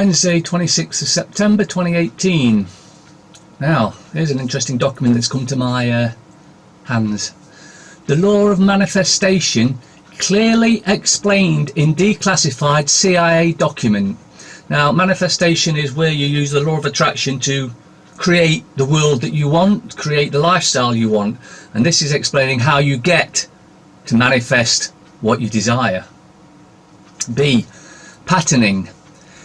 Wednesday 26th of September 2018. Now, here's an interesting document that's come to my hands. The law of manifestation clearly explained in declassified CIA document. Now, manifestation is where you use the law of attraction to create the world that you want, create the lifestyle you want, and this is explaining how you get to manifest what you desire. B. Patterning.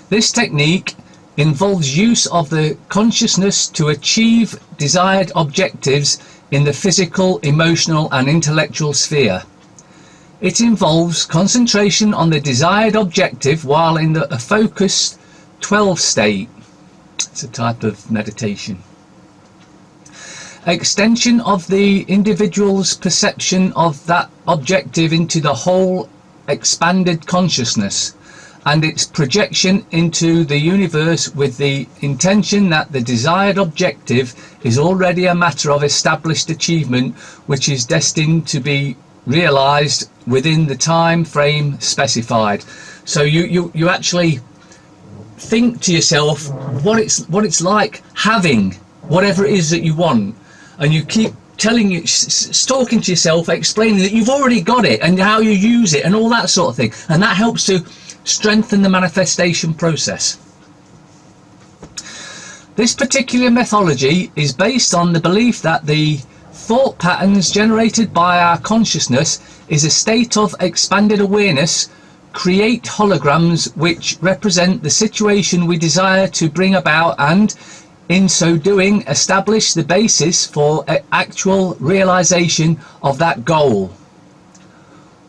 This technique involves use of the consciousness to achieve desired objectives in the physical, emotional and intellectual sphere. It involves concentration on the desired objective while in a focused 12 state. It's a type of meditation. Extension of the individual's perception of that objective into the whole expanded consciousness and its projection into the universe with the intention that the desired objective is already a matter of established achievement which is destined to be realized within the time frame specified. So you actually think to yourself what it's like having whatever it is that you want, and you keep talking to yourself, explaining that you've already got it and how you use it and all that sort of thing, and that helps to strengthen the manifestation process. This particular methodology is based on the belief that the thought patterns generated by our consciousness is a state of expanded awareness create holograms which represent the situation we desire to bring about, and in so doing establish the basis for actual realization of that goal.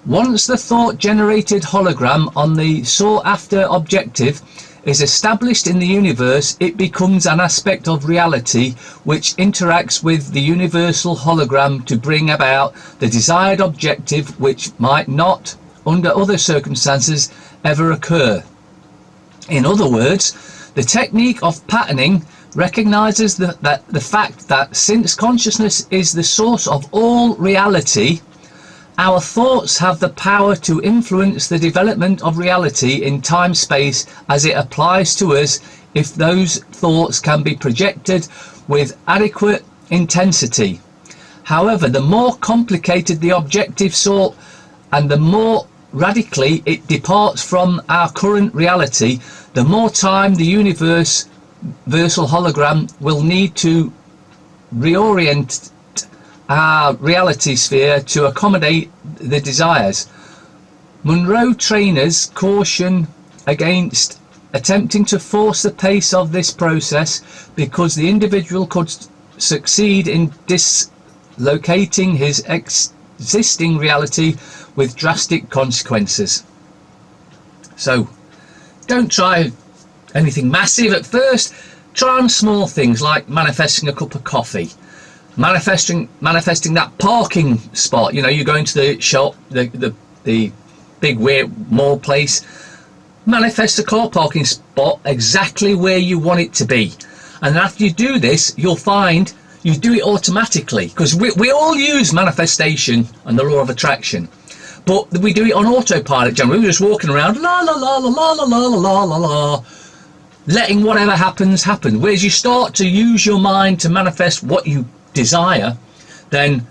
Once the thought generated hologram on the sought after objective is established in the universe, it becomes an aspect of reality which interacts with the universal hologram to bring about the desired objective, which might not, under other circumstances, ever occur. In other words, the technique of patterning recognizes the fact that since consciousness is the source of all reality, our thoughts have the power to influence the development of reality in time-space as it applies to us if those thoughts can be projected with adequate intensity. However, the more complicated the objective sought and the more radically it departs from our current reality, the more time the universal hologram will need to reorient our reality sphere to accommodate the desires. Monroe trainers caution against attempting to force the pace of this process because the individual could succeed in dislocating his existing reality with drastic consequences. So don't try anything massive at first. Try on small things like manifesting a cup of coffee, manifesting that parking spot. You know, you go into the shop, the big weird mall place, manifest a car parking spot exactly where you want it to be, and after you do this, you'll find you do it automatically, because we all use manifestation and the law of attraction, but we do it on autopilot generally. We're just walking around la la la la la la la la la la, letting whatever happens happen. Whereas you start to use your mind to manifest what you desire, then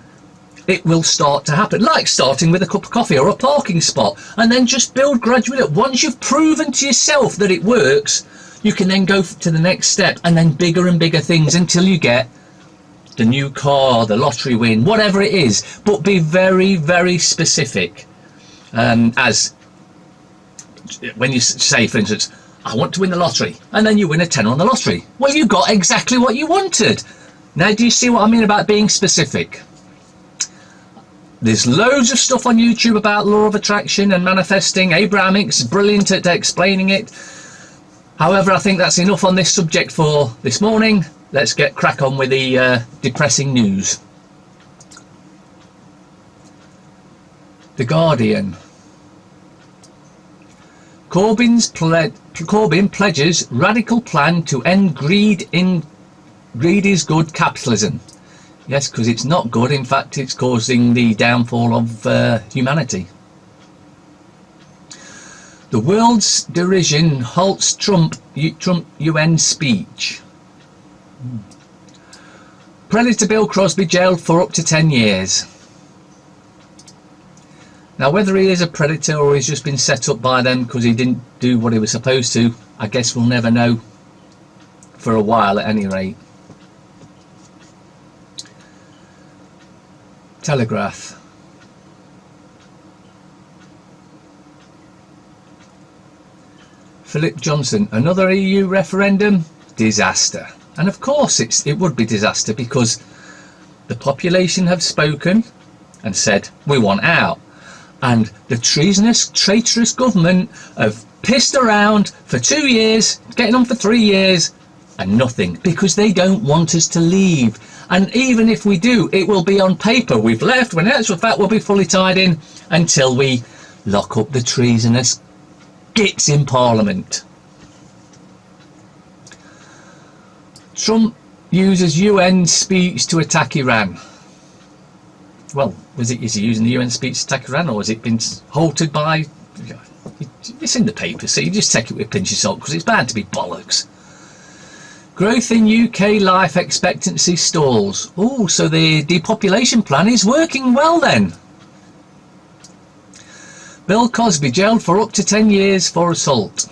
it will start to happen, like starting with a cup of coffee or a parking spot, and then just build gradually up. Once you've proven to yourself that it works, you can then go to the next step, and then bigger and bigger things until you get the new car, the lottery win, whatever it is. But be very, very specific. As when you say, for instance, I want to win the lottery, and then you win a tenner on the lottery. Well, you got exactly what you wanted. Now, do you see what I mean about being specific? There's loads of stuff on YouTube about law of attraction and manifesting. Abrahamic's brilliant at explaining it. However, I think that's enough on this subject for this morning. Let's get crack on with the depressing news. The Guardian. Corbyn pledges radical plan to end greed is good capitalism. Yes, because it's not good. In fact, it's causing the downfall of humanity. The world's derision halts Trump UN speech. Predator Bill Crosby jailed for up to 10 years. Now, whether he is a predator or he's just been set up by them because he didn't do what he was supposed to, I guess we'll never know. For a while, at any rate. Telegraph. Philip Johnson, another EU referendum? Disaster. And of course it would be disaster, because the population have spoken and said we want out, and the treasonous, traitorous government have pissed around for 2 years, getting on for 3 years, and nothing, because they don't want us to leave. And even if we do, it will be on paper we've left, when in actual fact we'll be fully tied in until we lock up the treasonous gits in Parliament. Trump uses UN speech to attack Iran. Well, is he using the UN speech to attack Iran, or has it been halted by... It's in the paper, so you just take it with a pinch of salt, because it's bound to be bollocks. Growth in UK life expectancy stalls. Oh, so the depopulation plan is working well then. Bill Cosby jailed for up to 10 years for assault.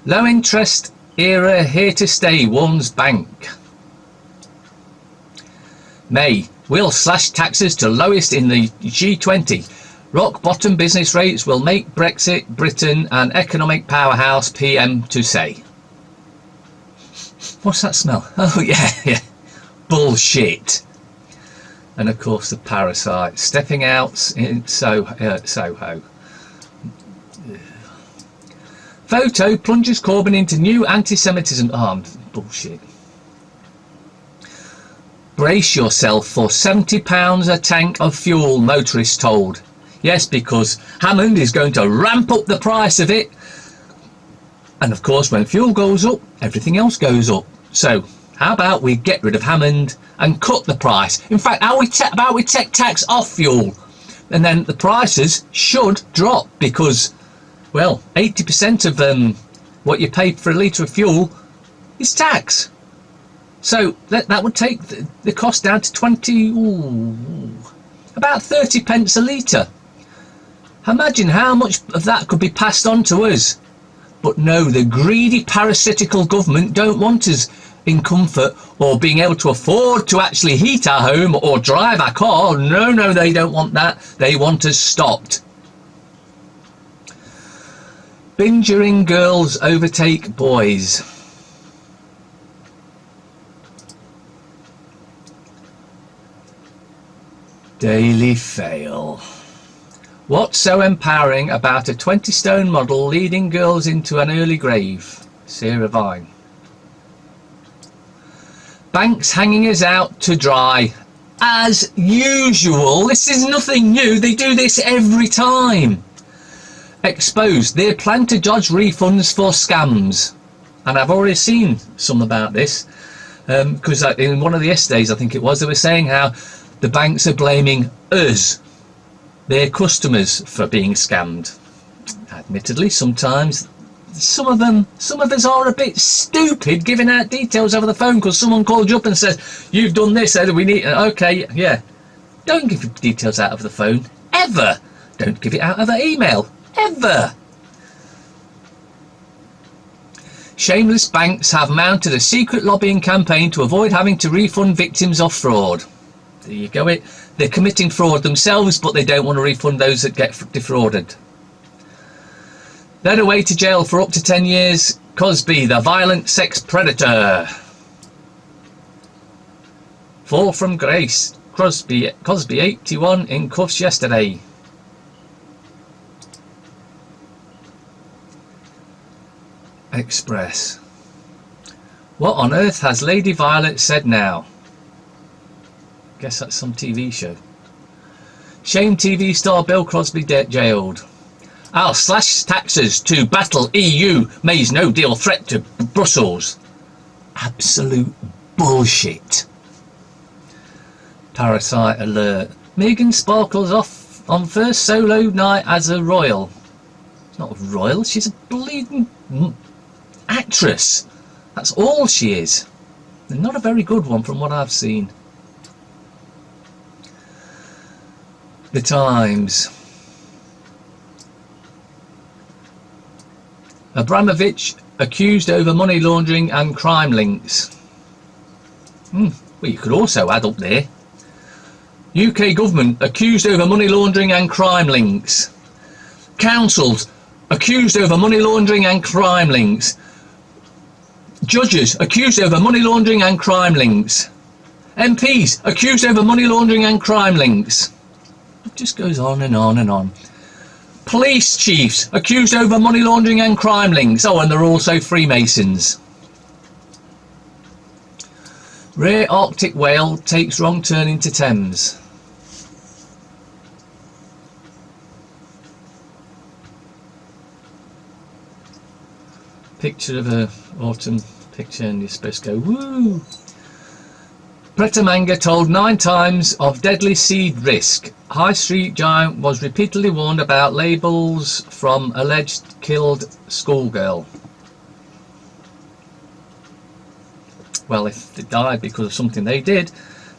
Low interest era here to stay, warns bank. May, we'll slash taxes to lowest in the G20. Rock bottom business rates will make Brexit Britain an economic powerhouse, PM to say. What's that smell? Oh yeah. Bullshit. And of course the parasite stepping out in Soho. Photo plunges Corbyn into new anti-Semitism. Bullshit. Brace yourself for £70 a tank of fuel, motorists told. Yes, because Hammond is going to ramp up the price of it. And of course, when fuel goes up, everything else goes up. So how about we get rid of Hammond and cut the price? In fact, how about we take tax off fuel? And then the prices should drop, because, well, 80% of what you pay for a litre of fuel is tax. So that would take the cost down to about 30 pence a litre. Imagine how much of that could be passed on to us. But no, the greedy, parasitical government don't want us in comfort or being able to afford to actually heat our home or drive our car. No, they don't want that. They want us stopped. Bingering girls overtake boys. Daily fail. What's so empowering about a 20-stone model leading girls into an early grave? Sarah Vine. Banks hanging us out to dry. As usual, this is nothing new. They do this every time. Exposed their plan to dodge refunds for scams. And I've already seen some about this. Because in one of the essays, I think it was, they were saying how the banks are blaming us, their customers, for being scammed. Admittedly, sometimes some of us are a bit stupid giving out details over the phone because someone called you up and says you've done this, we need, okay, yeah. Don't give your details out of the phone, ever. Don't give it out of an email, ever. Shameless banks have mounted a secret lobbying campaign to avoid having to refund victims of fraud. There you go. They're committing fraud themselves, but they don't want to refund those that get defrauded. Led away to jail for up to 10 years, Cosby, the violent sex predator. Fall from grace. Cosby 81 in cuffs yesterday. Express. What on earth has Lady Violet said now? Guess that's some TV show. Shame TV star Bill Crosby jailed. I'll slash taxes to battle EU. May's no deal threat to Brussels. Absolute bullshit. Parasite alert. Meghan sparkles off on first solo night as a royal. not royal, she's a bleeding actress. That's all she is. And not a very good one from what I've seen. The Times. Abramovich accused over money laundering and crime links. Well, you could also add up there. UK government accused over money laundering and crime links. Councils accused over money laundering and crime links. Judges accused over money laundering and crime links. MPs accused over money laundering and crime links. It just goes on and on and on. Police chiefs accused over money laundering and crime links. Oh, and they're also Freemasons. Rare Arctic whale takes wrong turn into Thames. Picture of a autumn picture, and you're supposed to go woo. Pretamanga told 9 times of deadly seed risk. High Street giant was repeatedly warned about labels from alleged killed schoolgirl. Well, if they died because of something they did,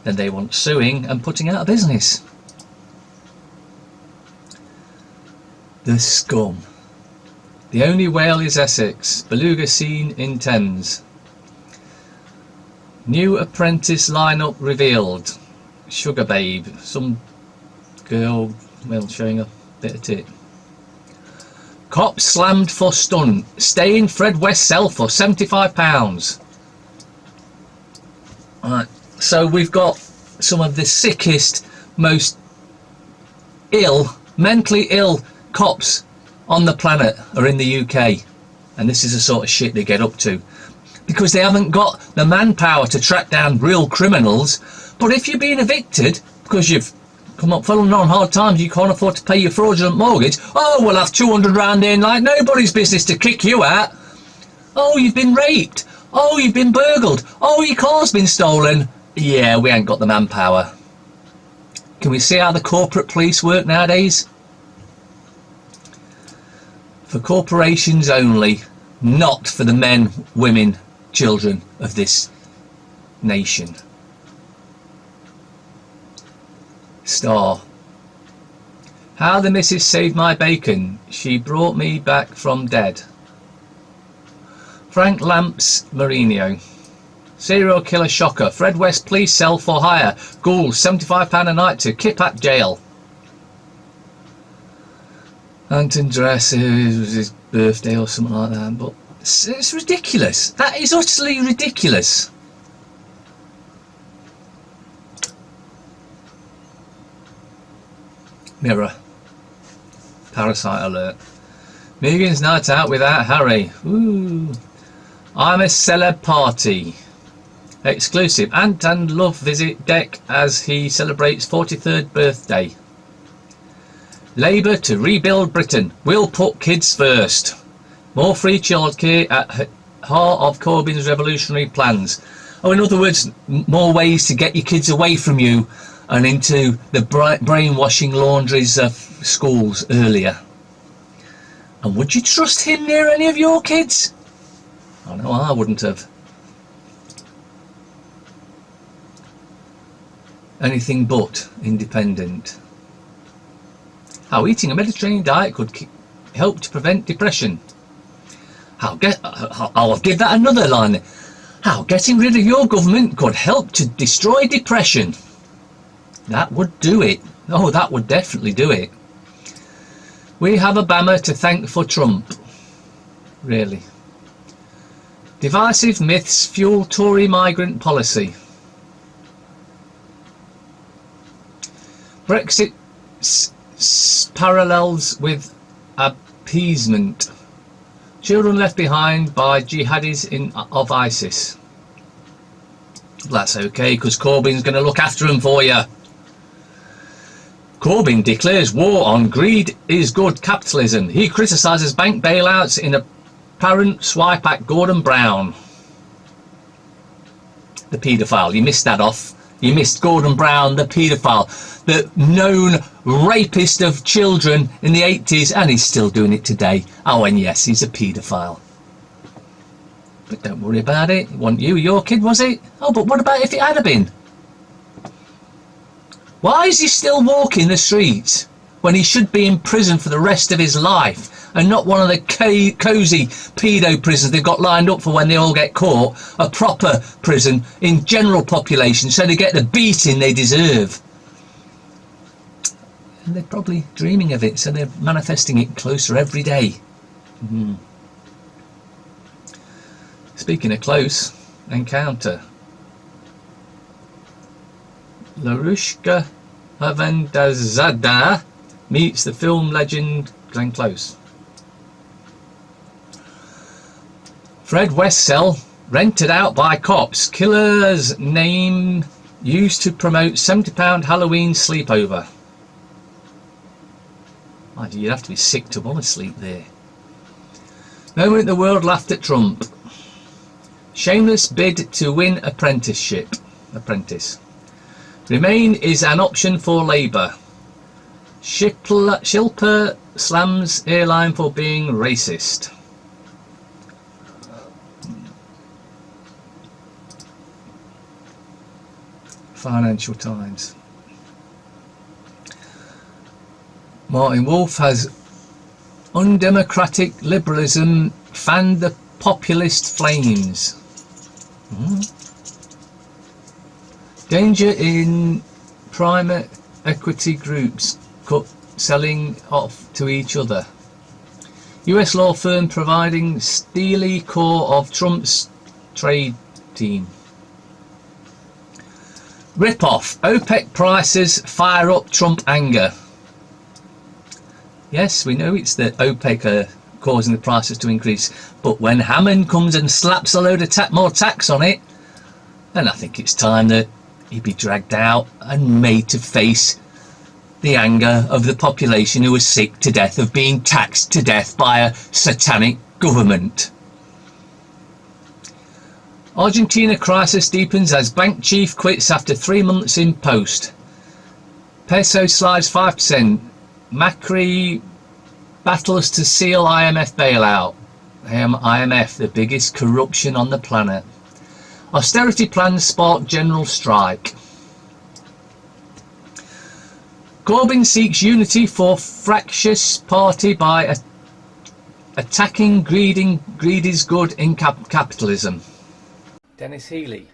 then they want suing and putting out of business. The scum. The only whale is Essex. Beluga seen in Thames. New apprentice lineup revealed. Sugar babe. Some girl, well, showing a bit of tit. Cop slammed for stunt. Stay in Fred West cell for £75. Right, so we've got some of the sickest, most ill, mentally ill cops on the planet are in the UK, and this is the sort of shit they get up to because they haven't got the manpower to track down real criminals. But if you're being evicted because you've come up falling on hard times, you can't afford to pay your fraudulent mortgage, oh, we'll have 200 rand in like nobody's business to kick you out. Oh, you've been raped. Oh, you've been burgled. Oh, your car's been stolen. Yeah, we ain't got the manpower. Can we see how the corporate police work nowadays? For corporations only, not for the men, women, children of this nation. Star. How the missus saved my bacon. She brought me back from dead. Frank Lamps Mourinho. Serial killer shocker. Fred West police cell for hire. Ghouls £75 a night to Kippat jail. Anton Dress, it was his birthday or something like that, but it's ridiculous. That is utterly ridiculous. Mirror. Parasite alert. Megan's night out without Harry. Ooh. I'm a celeb party. Exclusive. Ant and Love visit Deck as he celebrates 43rd birthday. Labour to rebuild Britain. We'll put kids first. More free childcare at heart of Corbyn's revolutionary plans. Oh, in other words, more ways to get your kids away from you and into the brainwashing laundries of schools earlier. And would you trust him near any of your kids? I know I wouldn't have. Anything but independent. How eating a Mediterranean diet could help to prevent depression. I'll give that another line. How getting rid of your government could help to destroy depression. That would do it. Oh, that would definitely do it. We have Obama to thank for Trump. Really. Divisive myths fuel Tory migrant policy. Brexit parallels with appeasement. Children left behind by jihadis of ISIS. That's okay, because Corbyn's going to look after them for you. Corbyn declares war on greed is good capitalism. He criticises bank bailouts in apparent swipe at Gordon Brown. The paedophile. You missed that off You missed Gordon Brown, the paedophile, the known rapist of children in the 80s, and he's still doing it today. Oh, and yes, he's a paedophile. But don't worry about it. It wasn't you, your kid, was it? Oh, but what about if it had been? Why is he still walking the streets when he should be in prison for the rest of his life and not one of the cosy pedo prisons they've got lined up for when they all get caught, a proper prison in general population so they get the beating they deserve? And they're probably dreaming of it, so they're manifesting it closer every day. Speaking of close encounter, Larushka Havandazada meets the film legend Glenn Close. Fred Westcell rented out by cops. Killer's name used to promote £70 Halloween sleepover. You'd have to be sick to want to sleep there. Moment the world laughed at Trump. Shameless bid to win apprentice. Remain is an option for Labour. Shilpa slams airline for being racist. Financial Times. Martin Wolf has undemocratic liberalism fanned the populist flames. Danger in private equity groups selling off to each other. US law firm providing steely core of Trump's trade team. Rip-off. OPEC prices fire up Trump anger. Yes, we know it's the OPEC are causing the prices to increase, but when Hammond comes and slaps a load of more tax on it, then I think it's time that he be dragged out and made to face the anger of the population who are sick to death of being taxed to death by a satanic government. Argentina crisis deepens as bank chief quits after 3 months in post. Peso slides 5%. Macri battles to seal IMF bailout. IMF, the biggest corruption on the planet. Austerity plans spark general strike. Corbyn seeks unity for fractious party by attacking greed is good in capitalism. Dennis Healy.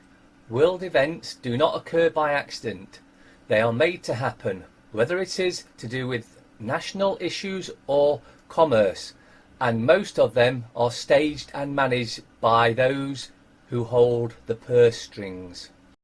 World events do not occur by accident. They are made to happen, whether it is to do with national issues or commerce, and most of them are staged and managed by those who hold the purse strings.